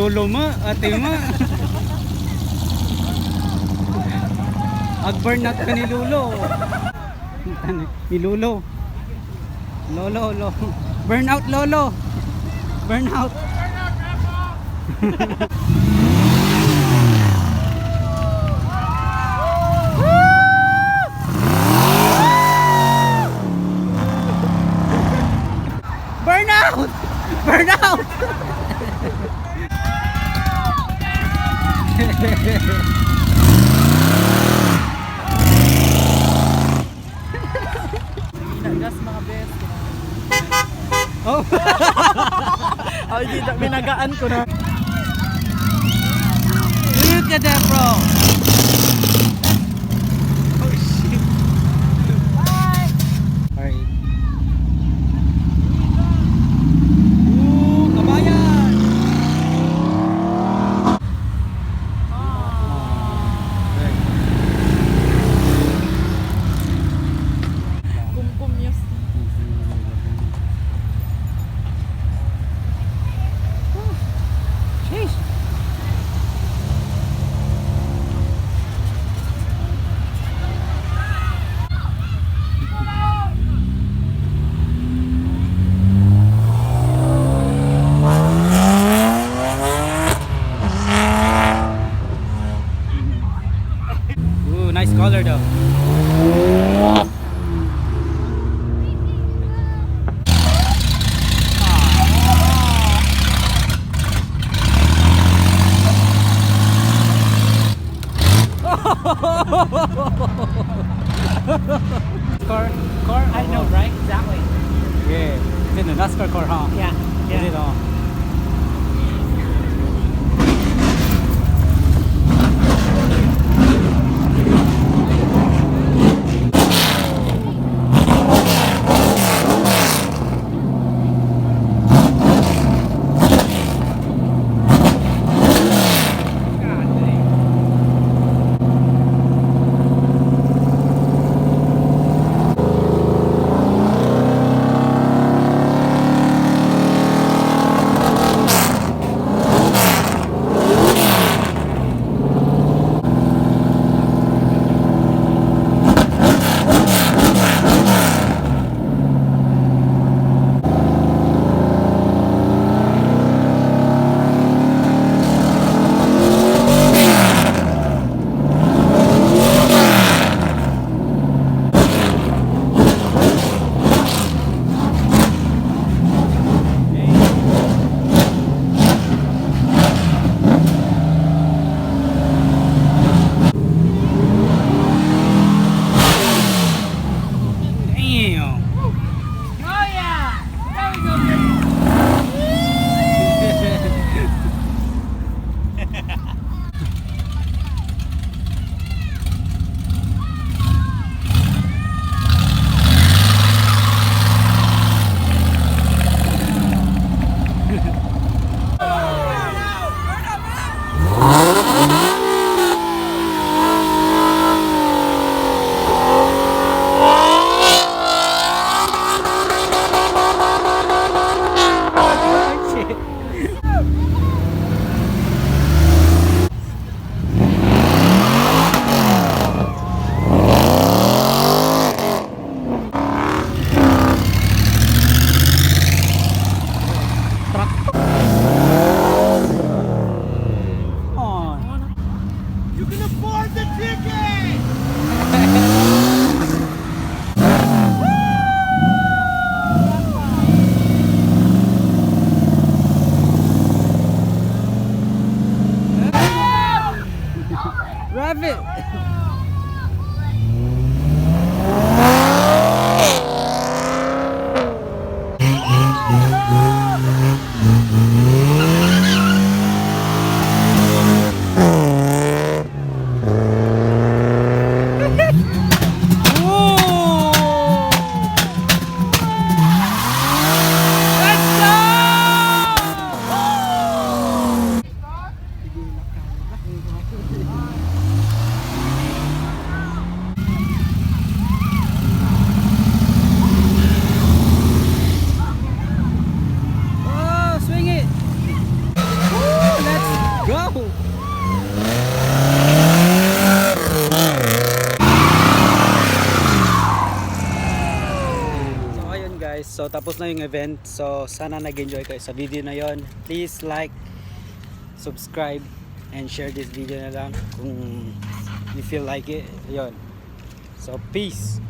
Lolo mo, ate mo. Ag-burnout ka ni Lolo. Ni Lolo. Lolo. Burnout Lolo. Burnout. Burnout! Burnout! Gas mga best. Oh. Ay, di binagaan ko na. Look at that, bro. Oh shit. Bye. Alright. Ooh, kabayan. Right. Kumkum news. Sheesh. Ooh, nice color though. Car? I know, right? Exactly. Yeah. It's in the NASCAR car, huh? Yeah. Is it all? So tapos na yung event. So sana nag-enjoy kayo sa video na yon. Please like, subscribe, and share this video na lang kung you feel like it. Yon. So peace.